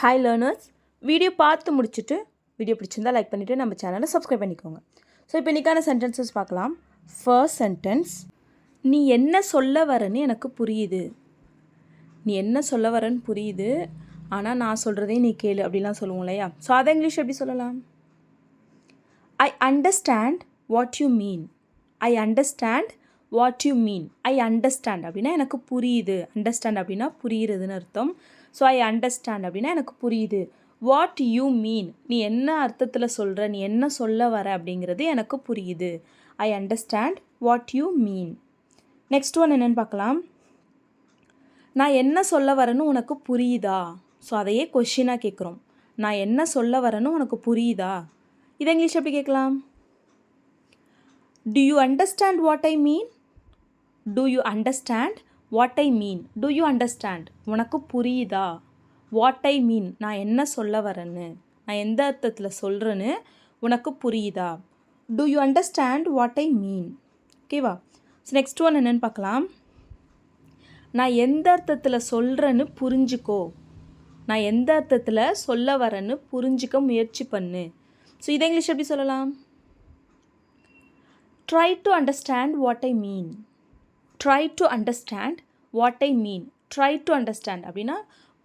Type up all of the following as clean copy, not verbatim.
Hi learners, video பார்த்து முடிச்சுட்டு video பிடிச்சிருந்தா லைக் பண்ணிவிட்டு நம்ம சேனலை சப்ஸ்கிரைப் பண்ணிக்கோங்க. ஸோ இப்போ இன்றைக்கான சென்டென்சஸ் பார்க்கலாம். ஃபர்ஸ்ட் சென்டென்ஸ், நீ என்ன சொல்ல வரன்னு எனக்கு புரியுது. நீ என்ன சொல்ல வரன்னு புரியுது, ஆனால் நான் சொல்கிறதையும் நீ கேளு அப்படிலாம் சொல்லுவோம் இல்லையா? ஸோ அதை இங்கிலீஷ் எப்படி சொல்லலாம்? I understand what you mean. I understand what you mean. I understand அப்படின்னா எனக்கு புரியுது. அண்டர்ஸ்டாண்ட் அப்படின்னா புரியுறதுன்னு அர்த்தம். ஸோ ஐ அண்டர்ஸ்டாண்ட் அப்படின்னா எனக்கு புரியுது. வாட் யூ மீன், நீ என்ன அர்த்தத்தில் சொல்கிற, நீ என்ன சொல்ல வர அப்படிங்கிறது எனக்கு புரியுது. I understand what you mean. Next one என்னென்னு பார்க்கலாம். நான் என்ன சொல்ல வரேன்னு உனக்கு புரியுதா? ஸோ அதையே கொஷினாக கேட்குறோம். நான் என்ன சொல்ல வரேன்னு உனக்கு புரியுதா? இதை இங்கிலீஷ் எப்படி கேட்கலாம்? Do you understand what I mean? Do you understand what I mean? Do you understand? உனக்கு புரியுதா? What I mean, நான் என்ன சொல்ல வரேன்னு, நான் எந்த அர்த்தத்தில் சொல்கிறேன்னு உனக்கு புரியுதா? Do you understand what I mean? ஓகேவா? ஸோ நெக்ஸ்ட் ஒன் என்னென்னு பார்க்கலாம். நான் எந்த அர்த்தத்தில் சொல்கிறேன்னு புரிஞ்சுக்கோ. நான் எந்த அர்த்தத்தில் சொல்ல வரேன்னு புரிஞ்சிக்க முயற்சி பண்ணு. ஸோ இதை இங்கிலீஷ் எப்படி சொல்லலாம்? Try to understand what I mean. Try to understand what I mean. Try to understand அப்படின்னா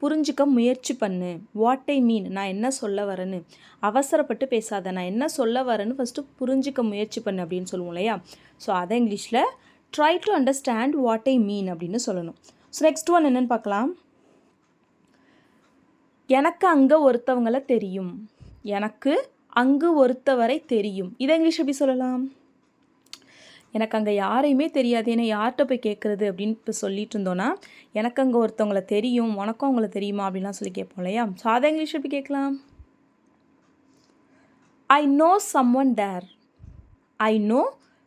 புரிஞ்சிக்க முயற்சி பண்ணு. What I mean, நான் என்ன சொல்ல வரேன்னு. அவசரப்பட்டு பேசாத, நான் என்ன சொல்ல வரேன்னு ஃபஸ்ட்டு புரிஞ்சிக்க முயற்சி பண்ணு அப்படின்னு சொல்லுவோம் இல்லையா? ஸோ அதை இங்கிலீஷில் try to understand what I mean அப்படின்னு சொல்லணும். ஸோ நெக்ஸ்ட் ஒன் என்னென்னு பார்க்கலாம். எனக்கு அங்கே ஒருத்தவங்களை தெரியும். எனக்கு அங்கு ஒருத்தவரை தெரியும். இதை இங்கிலீஷ் எப்படி சொல்லலாம்? எனக்கு அங்கே யாரையுமே தெரியாது, ஏன்னா யார்கிட்ட போய் கேட்குறது அப்படின்னு இப்போ சொல்லிட்டு இருந்தோன்னா, எனக்கு அங்கே ஒருத்தவங்களை தெரியும், உனக்கும் அவங்கள தெரியுமா அப்படின்லாம் சொல்லி கேட்போம் இல்லையா? ஸோ அதை இங்கிலீஷ் எப்படி கேட்கலாம்? I know someone there. I know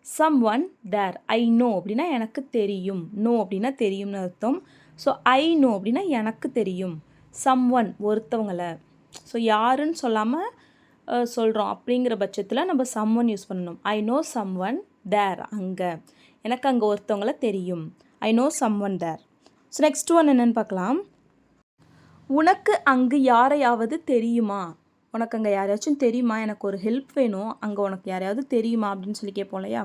someone there. I know அப்படின்னா எனக்கு தெரியும். நோ அப்படின்னா தெரியும்னு அர்த்தம். ஸோ ஐ நோ அப்படின்னா எனக்கு தெரியும். சம் ஒன் ஒருத்தவங்களை. ஸோ யாருன்னு சொல்லாமல் சொல்கிறோம் அப்படிங்கிற பட்சத்தில் நம்ம சம் ஒன் யூஸ் பண்ணணும். I know someone there. அங்கே எனக்கு அங்கே ஒருத்தவங்களை தெரியும். I know someone there. So next one என்னென்னு பார்க்கலாம். உனக்கு அங்கு யாரையாவது தெரியுமா? உனக்கு அங்கே யாரையாச்சும் தெரியுமா? எனக்கு ஒரு ஹெல்ப் வேணும், அங்கே உனக்கு யாரையாவது தெரியுமா அப்படின்னு சொல்லி கேட்போம் இல்லையா?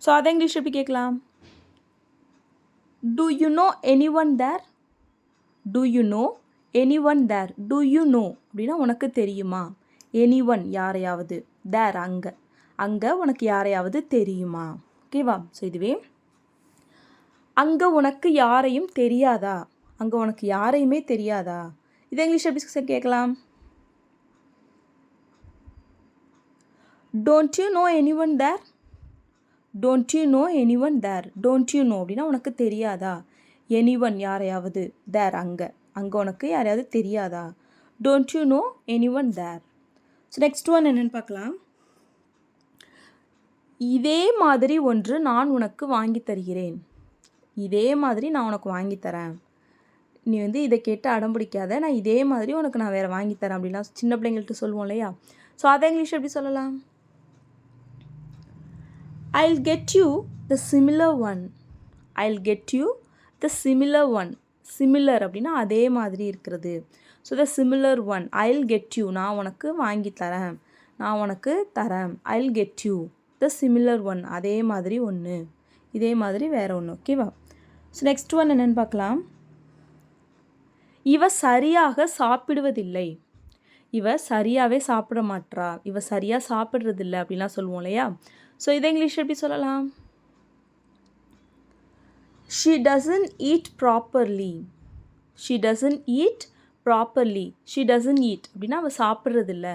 ஸோ அதை இங்கிலீஷ் எப்படி கேட்கலாம்? Do you know anyone there? Do you know anyone there. Do you know அப்படின்னா உனக்கு தெரியுமா? எனி ஒன் யாரையாவது, தேர் அங்கே, அங்கே உனக்கு யாரையாவது தெரியுமா? ஓகேவா? ஸோ இதுவே அங்கே உனக்கு யாரையும் தெரியாதா? அங்கே உனக்கு யாரையுமே தெரியாதா? இதை இங்கிலீஷ் எப்படி கேட்கலாம்? Don't you know anyone there. Don't you know anyone there. Don't you know அப்படின்னா உனக்கு தெரியாதா? எனி ஒன் யாரையாவது, தேர் அங்கே, அங்கே உனக்கு யாரையாவது தெரியாதா? Don't you know anyone there. So next one என்னென்னு பார்க்கலாம். இதே மாதிரி ஒன்று நான் உனக்கு வாங்கி தருகிறேன். இதே மாதிரி நான் உனக்கு வாங்கி தரேன். நீ இதை கேட்டு அடம் பிடிக்காத, நான் இதே மாதிரி உனக்கு நான் வேறு வாங்கி தரேன் அப்படிலாம் சின்ன பிள்ளைங்கள்ட்ட சொல்லுவோம் இல்லையா? ஸோ அதை இங்கிலீஷ் எப்படி சொல்லலாம்? I'll get you the similar one. I'll get you the similar one. Similar அப்படின்னா அதே மாதிரி இருக்கிறது. So the similar one. I'll get you, நான் உனக்கு வாங்கி தரேன், நான் உனக்கு தரேன். I'll get you the similar one, அதே மாதிரி ஒன்று, இதே மாதிரி வேறு ஒன்று. ஓகேவா? ஸோ நெக்ஸ்ட் ஒன் என்னென்னு பார்க்கலாம். இவ சரியாக சாப்பிடுவதில்லை. இவ சரியாகவே சாப்பிட மாட்றா, இவ சரியாக சாப்பிட்றதில்லை அப்படிலாம் சொல்லுவோம் இல்லையா? ஸோ இதை இங்கிலீஷ் எப்படி சொல்லலாம்? She doesn't eat properly. She doesn't eat properly. She doesn't eat அப்படின்னா அவள் சாப்பிட்றதில்ல.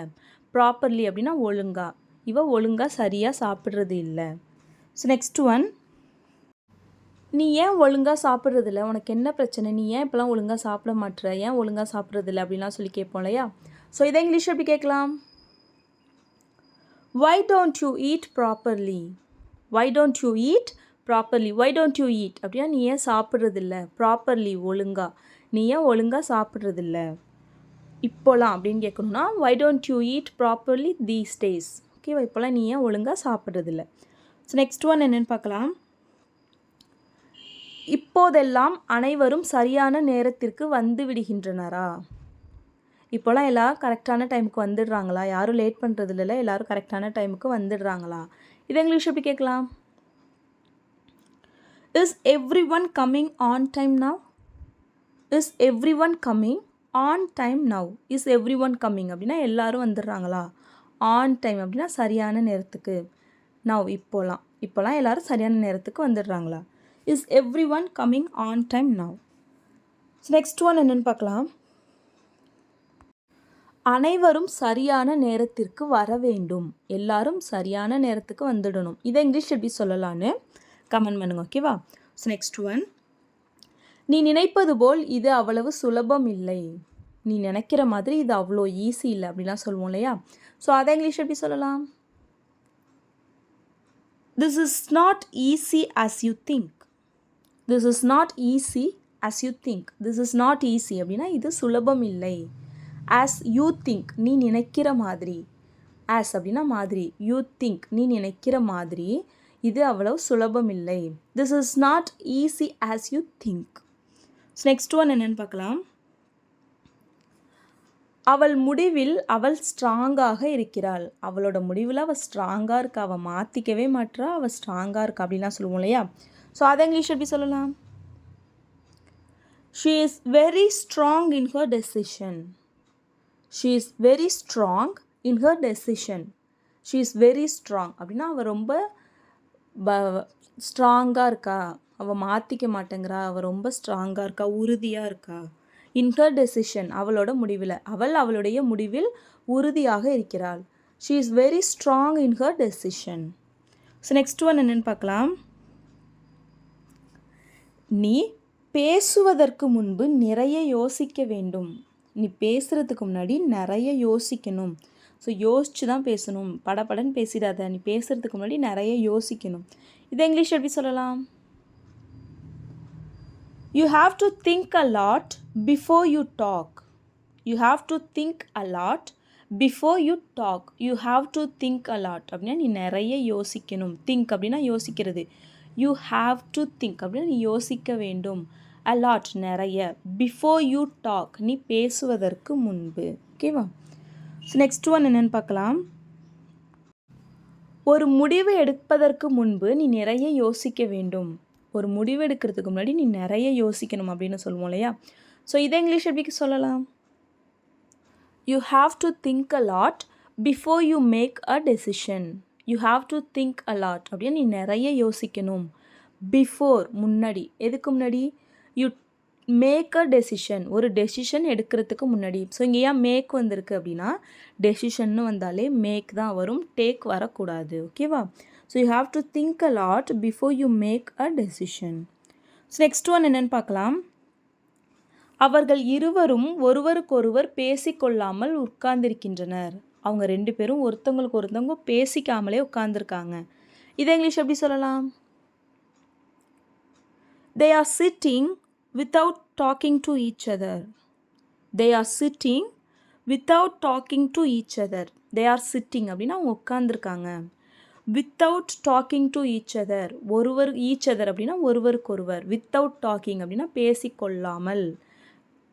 ப்ராப்பர்லி அப்படின்னா ஒழுங்கா. இவ ஒழுங்காக சரியாக சாப்பிட்றது இல்லை. ஸோ நெக்ஸ்ட் ஒன், நீ ஏன் ஒழுங்காக சாப்பிட்றதில்ல? உனக்கு என்ன பிரச்சனை? நீ ஏன் இப்போலாம் ஒழுங்காக சாப்பிட மாட்டுற? ஏன் ஒழுங்காக சாப்பிட்றதில்ல அப்படின்லாம் சொல்லி கேட்போம் இல்லையா? ஸோ இதை இங்கிலீஷ் எப்படி கேட்கலாம்? Why don't you eat properly? Why don't you eat properly? Why don't you eat அப்படின்னா நீ ஏன் சாப்பிட்றதில்ல? ப்ராப்பர்லி ஒழுங்கா, நீ ஏன் ஒழுங்காக சாப்பிட்றதில்ல இப்போலாம் அப்படின்னு கேட்கணுன்னா why don't you eat properly these days? ஓகேவா? இப்போலாம் நீ ஏன் ஒழுங்காக சாப்பிட்றதில்ல. ஸோ நெக்ஸ்ட் ஒன் என்னென்னு பார்க்கலாம். இப்போதெல்லாம் அனைவரும் சரியான நேரத்திற்கு வந்து விடுகின்றனரா? இப்போலாம் எல்லோரும் கரெக்டான டைமுக்கு வந்துடுறாங்களா? யாரும் லேட் பண்ணுறது இல்லைல்ல, எல்லோரும் கரெக்டான டைமுக்கு வந்துடுறாங்களா? இது இங்கிலீஷ் எப்படி கேட்கலாம்? Is every one coming on time now? Is every one coming on time now? Is every one coming அப்படின்னா எல்லோரும் வந்துடுறாங்களா? ஆன் டைம் அப்படின்னா சரியான நேரத்துக்கு. நவ் இப்போலாம் எல்லோரும் சரியான நேரத்துக்கு வந்துடுறாங்களா? Is every one coming on time now? Next one என்னென்னு பார்க்கலாம். அனைவரும் சரியான நேரத்திற்கு வர வேண்டும். எல்லாரும் சரியான நேரத்துக்கு வந்துடணும். இதை இங்கிலீஷ் எப்படி சொல்லலான்னு கமெண்ட் பண்ணுங்க, ஓகேவா? ஸோ நெக்ஸ்ட் ஒன், நீ நினைப்பது போல் இது அவ்வளவு சுலபம் இல்லை. நீ நினைக்கிற மாதிரி இது அவ்வளோ ஈஸி இல்லை அப்படிலாம் சொல்லுவோம் இல்லையா? ஸோ அதை இங்கிலீஷ் எப்படி சொல்லலாம்? This is not easy as you think. This is not easy as you think. This is not easy அப்படின்னா இது சுலபம் இல்லை. As you think, நீ நினைக்கிற மாதிரி. As அப்படின்னா மாதிரி. You think, நீ நினைக்கிற மாதிரி இது அவ்வளவு சுலபம் இல்லை. This is not easy as you think. Next one என்னன்னு பார்க்கலாம். அவள் முடிவில் அவள் ஸ்ட்ராங்காக இருக்கிறாள். அவளோட முடிவில் அவள் ஸ்ட்ராங்காக இருக்கா. அவள் மாற்றிக்கவே மாட்டா, அவள் ஸ்ட்ராங்காக இருக்கா அப்படின்லாம் சொல்லுவோம் இல்லையா? ஸோ அதை இங்கிலீஷ் எப்படி சொல்லலாம்? She is very strong in her decision. She is very strong in her decision. She is very strong அப்படின்னா அவள் ரொம்ப ஸ்ட்ராங்காக இருக்கா, அவள் மாற்றிக்க மாட்டேங்கிறா, அவள் ரொம்ப ஸ்ட்ராங்காக இருக்கா, உறுதியாக இருக்கா. In her decision, அவளோட முடிவில், அவளுடைய முடிவில் உறுதியாக இருக்கிறாள். She is very strong in her decision. So next one என்னென்னு பார்க்கலாம். நீ பேசுவதற்கு முன்பு நிறைய யோசிக்க வேண்டும். நீ பேசுகிறதுக்கு முன்னாடி நிறைய யோசிக்கணும். ஸோ யோசித்து தான் பேசணும். படபடன்னு பேசிடாத. நீ பேசுகிறதுக்கு முன்னாடி நிறைய யோசிக்கணும். இதை இங்கிலீஷ் எப்படி சொல்லலாம்? You have to think a lot before you talk. You have to think a lot before you talk. You have to think a lot அப்படின்னா நீ நிறைய யோசிக்கணும். Think அப்படின்னா யோசிக்கிறது. You have to think அப்படின்னா நீ யோசிக்க வேண்டும். A lot நிறைய. Before you talk நீ பேசுவதற்கு முன்பு. ஓகேவா? ஸோ நெக்ஸ்ட் ஒன் என்னென்னு பார்க்கலாம். ஒரு முடிவு எடுப்பதற்கு முன்பு நீ நிறைய யோசிக்க வேண்டும். ஒரு முடிவு எடுக்கிறதுக்கு முன்னாடி நீ நிறைய யோசிக்கணும் அப்படின்னு சொல்லுவோம் இல்லையா? ஸோ இதை இங்கிலீஷ் எப்படி சொல்லலாம்? You have to think a lot before you make a decision. You have to think a lot அப்படின்னு நீ நிறைய யோசிக்கணும். பிஃபோர் முன்னாடி. எதுக்கு முன்னாடி? யூ மேக் அ டெசிஷன், ஒரு டெசிஷன் எடுக்கிறதுக்கு முன்னாடி. ஸோ இங்கே ஏன் மேக் வந்திருக்கு அப்படின்னா டெசிஷன்னு வந்தாலே மேக் தான் வரும், டேக் வரக்கூடாது. ஓகேவா? So you have to think a lot before you make a decision. So next one என்னென்னு பார்க்கலாம். அவர்கள் இருவரும் ஒருவருக்கொருவர் பேசிக்கொள்ளாமல் உட்கார்ந்திருக்கின்றனர். அவங்க ரெண்டு பேரும் ஒருத்தவங்களுக்கு ஒருத்தவங்க பேசிக்காமலே உட்கார்ந்துருக்காங்க. இதை இங்கிலீஷ் எப்படி சொல்லலாம்? They are sitting without talking to each other. They are sitting without talking to each other. They are sitting அப்படின்னா அவங்க உட்கார்ந்துருக்காங்க. Without talking to each other. each other அப்படின்னா ஒருவருக்கொருவர். Without talking அப்படின்னா பேசிக்கொள்ளாமல்.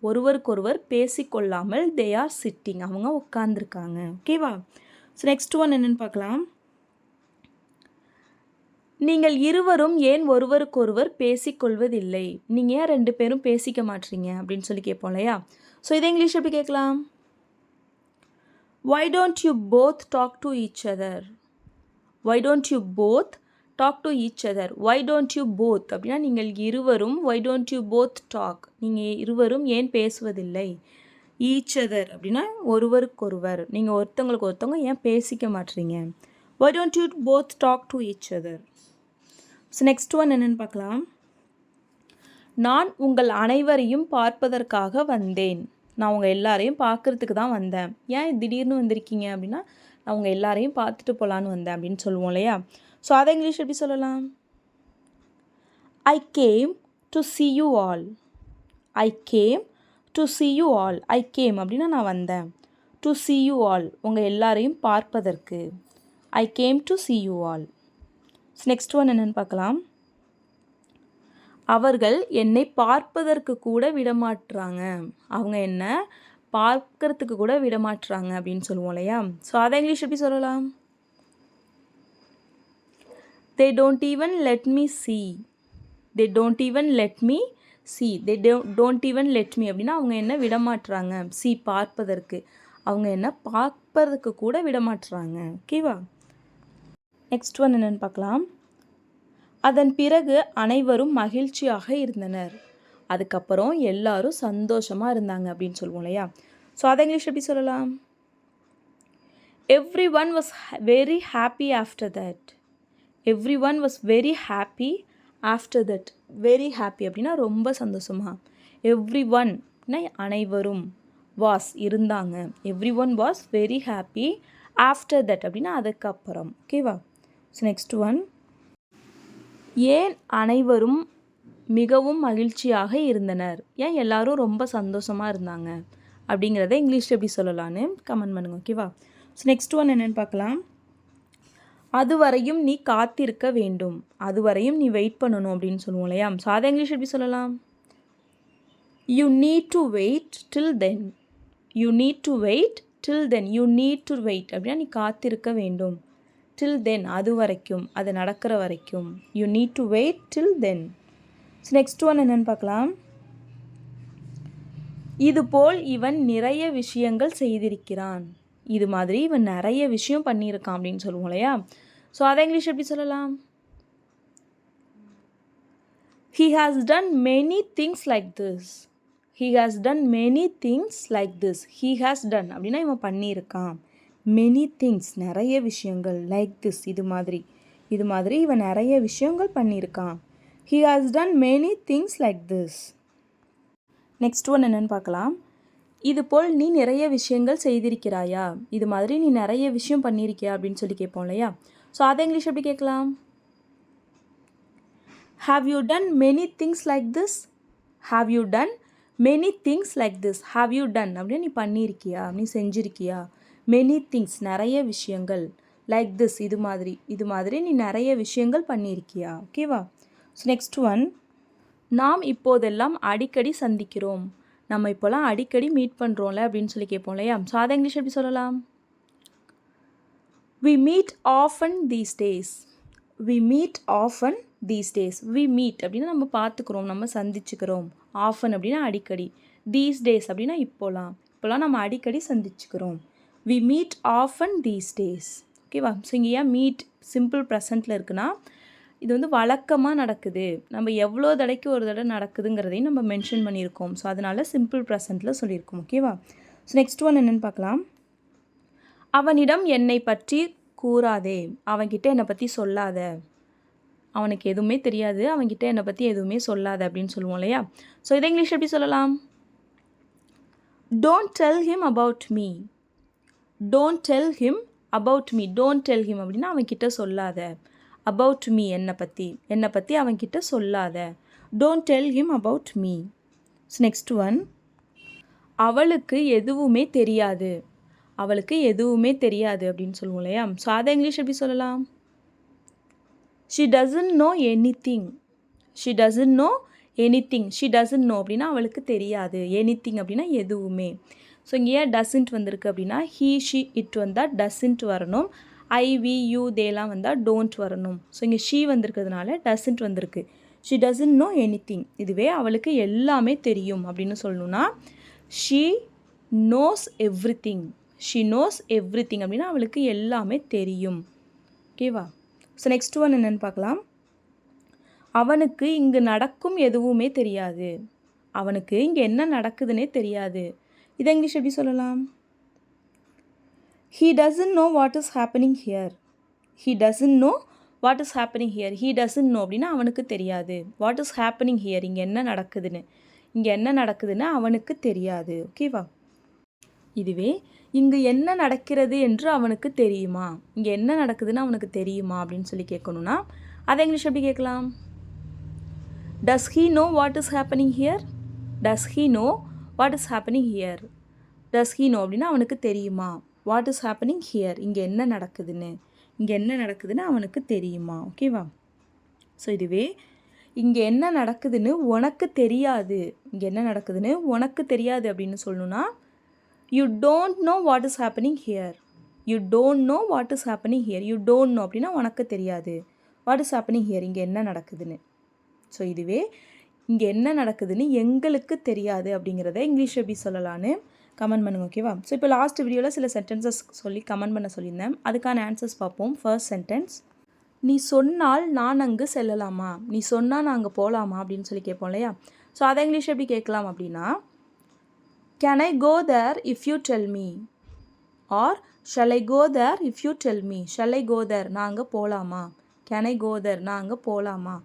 ஒருவருக்கொருவர் பேசிக்கொள்ளாமல் they are sitting. அவங்க உட்கார்ந்துருக்காங்க. ஓகேவா? So next one என்னென்னு பார்க்கலாம். நீங்கள் இருவரும் ஏன் ஒருவருக்கொருவர் பேசிக்கொள்வதில்லை? நீங்கள் ஏன் ரெண்டு பேரும் பேசிக்க மாட்டீங்க அப்படின்னு சொல்லி கேட்போம் இல்லையா? ஸோ இதை இங்கிலீஷ் எப்படி கேட்கலாம்? Why don't you both talk to each other? Why don't you both talk to each other? Why don't you both அப்படின்னா நீங்கள் இருவரும் why don't you both talk? நீங்கள் இருவரும் ஏன் பேசுவதில்லை? each other அப்படின்னா ஒருவருக்கொருவர். நீங்கள் ஒருத்தவங்களுக்கு ஒருத்தவங்க ஏன் பேசிக்க மாட்டீங்க? Why don't you both talk to each other? So next one என்னென்னு பார்க்கலாம். நான் உங்கள் அனைவரையும் பார்ப்பதற்காக வந்தேன். நான் உங்கள் எல்லாரையும் பார்க்குறதுக்கு தான் வந்தேன். ஏன் திடீர்னு வந்திருக்கீங்க அப்படின்னா நான் உங்கள் எல்லாரையும் பார்த்துட்டு போகலான்னு வந்தேன் அப்படின்னு சொல்லுவோம் இல்லையா? ஸோ அதை இங்கிலீஷ் எப்படி சொல்லலாம்? I came to see you all. I came to see you all. I came அப்படின்னா நான் வந்தேன். டு see you all உங்கள் எல்லாரையும் பார்ப்பதற்கு. I came to see you all. Next one என்னென்னு பார்க்கலாம். அவர்கள் என்னை பார்ப்பதற்கு கூட விடமாட்டுறாங்க. அவங்க என்ன பார்க்கறதுக்கு கூட விடமாட்டுறாங்க அப்படின்னு சொல்லுவோம் இல்லையா? ஸோ அதை இங்கிலீஷ் எப்படி சொல்லலாம்? They don't even let me see. They don't even let me see. They don't even let me அப்படின்னா அவங்க என்ன விடமாட்டுறாங்க. see பார்ப்பதற்கு. அவங்க என்ன பார்ப்பதற்கு கூட விடமாட்டுறாங்க. ஓகேவா? நெக்ஸ்ட் ஒன் என்னென்னு பார்க்கலாம். அதன் பிறகு அனைவரும் மகிழ்ச்சியாக இருந்தனர். அதுக்கப்புறம் எல்லாரும் சந்தோஷமாக இருந்தாங்க அப்படின்னு சொல்லுவோம் இல்லையா? ஸோ அதை இங்கிலீஷ் எப்படி சொல்லலாம்? Every one was very happy after that. Every one was very happy after that. Very happy அப்படின்னா ரொம்ப சந்தோஷமாக. எவ்ரி ஒன்னா அனைவரும், வாஸ் இருந்தாங்க. Every one was very happy after that அப்படின்னா அதுக்கப்புறம். ஓகேவா? ஸோ நெக்ஸ்ட் ஒன், ஏன் அனைவரும் மிகவும் மகிழ்ச்சியாக இருந்தனர்? ஏன் எல்லாரும் ரொம்ப சந்தோஷமாக இருந்தாங்க அப்படிங்கிறத இங்கிலீஷில் எப்படி சொல்லலான்னு கமெண்ட் பண்ணுங்க. ஓகேவா? ஸோ நெக்ஸ்ட் ஒன் என்னென்னு பார்க்கலாம். அதுவரையும் நீ காத்திருக்க வேண்டும். அதுவரையும் நீ வெயிட் பண்ணணும் அப்படின்னு சொல்லுவோம் இல்லையா? ஸோ அதை இங்கிலீஷ் எப்படி சொல்லலாம்? You need to wait till then. You need to wait till then. You need to wait அப்படின்னா நீ காத்திருக்க வேண்டும். டில் தென் அது வரைக்கும், அது நடக்கிற வரைக்கும். You need to wait till then. So next one என்னென்னு பார்க்கலாம். இதுபோல் இவன் நிறைய விஷயங்கள் செய்திருக்கிறான். இது மாதிரி இவன் நிறைய விஷயம் பண்ணியிருக்கான் அப்படின்னு சொல்லுவோம் இல்லையா? ஸோ அதை இங்கிலீஷ் எப்படி சொல்லலாம்? He has done many things like this. He has done many things like this. He has done அப்படின்னா இவன் பண்ணியிருக்கான். many things நிறைய விஷயங்கள், like this இது மாதிரி இவன் நிறைய விஷயங்கள் பண்ணியிருக்கான். He has done many things like this. Next one என்னென்னு பார்க்கலாம். இது போல் நீ நிறைய விஷயங்கள் செய்திருக்கிறாயா? இது மாதிரி நீ நிறைய விஷயம் பண்ணியிருக்கியா அப்படின்னு சொல்லி கேட்போம் இல்லையா? ஸோ அதை இங்கிலீஷ் எப்படி கேட்கலாம்? Have you done many things like this? Have you done many things like this? Have you done அப்படின்னா நீ பண்ணியிருக்கியா, நீ செஞ்சிருக்கியா. many things நிறைய விஷயங்கள், like this இது மாதிரி நீ நிறைய விஷயங்கள் பண்ணியிருக்கியா. ஓகேவா? ஸோ நெக்ஸ்ட் ஒன், நாம் இப்போதெல்லாம் அடிக்கடி சந்திக்கிறோம். நம்ம இப்போலாம் அடிக்கடி மீட் பண்ணுறோம்ல அப்படின்னு சொல்லி கேட்போம் இல்லையா? ஸோ அதை இங்கிலீஷ் எப்படி சொல்லலாம்? We meet often these days. We meet often these days. We meet அப்படின்னா நம்ம பார்த்துக்கிறோம், நம்ம சந்திச்சுக்கிறோம். often அப்படின்னா அடிக்கடி. these days அப்படின்னா இப்போலாம் நம்ம அடிக்கடி சந்திச்சுக்கிறோம். We meet often these days. ஓகேவா? ஸோ இங்கே ஏன் மீட் சிம்பிள் ப்ரெசண்ட்டில் இருக்குன்னா இது வந்து வழக்கமாக நடக்குது. நம்ம எவ்வளோ தடவைக்கு ஒரு தடவை நடக்குதுங்கிறதையும் நம்ம மென்ஷன் பண்ணியிருக்கோம். ஸோ அதனால் சிம்பிள் ப்ரெசண்ட்டில் சொல்லியிருக்கோம். ஓகேவா? ஸோ நெக்ஸ்ட் ஒன் என்னென்னு பார்க்கலாம். அவனிடம் என்னை பற்றி கூறாதே. அவன்கிட்ட என்னை பற்றி சொல்லாத. அவனுக்கு எதுவுமே தெரியாது, அவன்கிட்ட என்னை பற்றி எதுவுமே சொல்லாத அப்படின்னு சொல்லுவோம் இல்லையா? ஸோ இதை இங்கிலீஷ் எப்படி சொல்லலாம்? Don't tell him about me. Don't tell him about me. Don't tell him அப்படின்னா அவன்கிட்ட சொல்லாத. about me என்னை பற்றி அவன்கிட்ட சொல்லாத. Don't tell him about me. So next one, அவளுக்கு எதுவுமே தெரியாது. அவளுக்கு எதுவுமே தெரியாது அப்படின்னு சொல்லுவோம் இல்லையா? ஸோ அதை இங்கிலீஷ் எப்படி சொல்லலாம்? She doesn't know anything. She doesn't know anything. She doesn't know அப்படின்னா அவளுக்கு தெரியாது. anything அப்படின்னா எதுவுமே. ஸோ இங்கே ஏன் doesn't வந்திருக்கு அப்படின்னா he, she, it வந்தால் doesn't வரணும். I, we, you, தேலாம் வந்தால் don't வரணும். ஸோ இங்கே she வந்திருக்கிறதுனால doesn't வந்திருக்கு. She doesn't know anything. இதுவே அவளுக்கு எல்லாமே தெரியும் அப்படின்னு சொல்லணும்னா she knows everything. She knows everything அப்படின்னா அவளுக்கு எல்லாமே தெரியும். ஓகேவா? ஸோ நெக்ஸ்ட் ஒன் என்னென்னு பார்க்கலாம். அவனுக்கு இங்கு நடக்கும் எதுவுமே தெரியாது. அவனுக்கு இங்கே என்ன நடக்குதுன்னே தெரியாது. இதை இங்கிலீஷ் எப்படி சொல்லலாம்? He doesn't know what is happening here. He doesn't know what is happening here. He doesn't know அப்படின்னா அவனுக்கு தெரியாது. What is happening here இங்கே என்ன நடக்குதுன்னு அவனுக்கு தெரியாது. ஓகேவா? இதுவே இங்கு என்ன நடக்கிறது என்று அவனுக்கு தெரியுமா, இங்கே என்ன நடக்குதுன்னு அவனுக்கு தெரியுமா அப்படின்னு சொல்லி கேட்கணும்னா அதை இங்கிலீஷ் எப்படி கேட்கலாம்? Does he know what is happening here? Does he know what is happening here? Does he know அப்படின்னா அவனுக்கு தெரியுமா. What is happening here இங்கே என்ன நடக்குதுன்னு அவனுக்கு தெரியுமா. ஓகேவா? ஸோ இதுவே இங்கே என்ன நடக்குதுன்னு உனக்கு தெரியாது. இங்கே என்ன நடக்குதுன்னு உனக்கு தெரியாது அப்படின்னு சொல்லணும்னா you don't know what is happening here. You don't know what is happening here. You don't know அப்படின்னா உனக்கு தெரியாது. வாட் இஸ் ஹேப்பனிங் ஹியர், இங்கே என்ன நடக்குதுன்னு. ஸோ இதுவே இங்கே என்ன நடக்குதுன்னு எங்களுக்கு தெரியாது அப்படிங்கிறத இங்கிலீஷ் எப்படி சொல்லலான்னு கமெண்ட் பண்ணுங்க, ஓகேவா? ஸோ இப்போ லாஸ்ட் வீடியோவில் சில சென்டென்சஸ் சொல்லி கமெண்ட் பண்ண சொல்லியிருந்தேன். அதுக்கான ஆன்சர்ஸ் பார்ப்போம். ஃபர்ஸ்ட் சென்டென்ஸ், நீ சொன்னால் நான் அங்கு செல்லலாமா, நீ சொன்னால் நான் அங்கே போகலாமா அப்படின்னு சொல்லி கேட்போம் இல்லையா? ஸோ அதை இங்கிலீஷ் எப்படி கேட்கலாம் அப்படின்னா, can I go there if you tell me, or shall I go there if you tell me. Shall I go there, நான் அங்கே போகலாமா. கேன் ஐ கோ தேர், நான் அங்கே போகலாமா.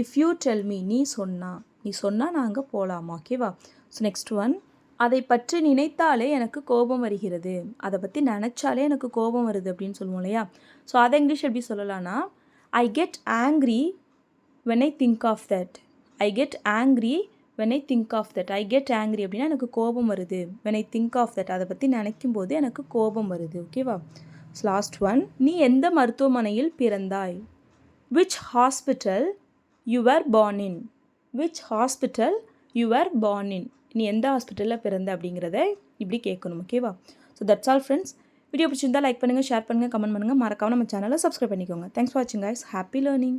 இஃப் யூ டெல் மீ, நீ சொன்னால் நான் அங்கே போகலாமா, ஓகேவா? ஸோ நெக்ஸ்ட் ஒன், அதை பற்றி நினைத்தாலே எனக்கு கோபம் வருகிறது. அதை பற்றி நினச்சாலே எனக்கு கோபம் வருது அப்படின்னு சொல்லுவோம் இல்லையா? ஸோ அதை இங்கிலீஷ் எப்படி சொல்லலாம்னா, I get angry when I think of that. I get angry when I think of that. I get angry அப்படின்னா எனக்கு கோபம் வருது. When I think of that, அதை பற்றி நினைக்கும் போது எனக்கு கோபம் வருது, ஓகேவா? ஸோ லாஸ்ட் ஒன், நீ எந்த மருத்துவமனையில் பிறந்தாய். Which hospital you are born in. Which hospital you are born in. நீ எந்த ஹாஸ்பிட்டலில் பிறந்த அப்படிங்கிறத இப்படி கேட்கணும், ஓகேவா? So that's all friends. Video பிடிச்சிருந்தால் லைக் பண்ணுங்கள், ஷேர் பண்ணுங்கள், கமெண்ட் பண்ணுங்கள். மறக்காம நம்ம சேனலை சப்ஸ்கிரைப் பண்ணிக்கோங்க. தேங்க்ஸ் ஃபார் வாட்சிங் கைஸ். Happy learning.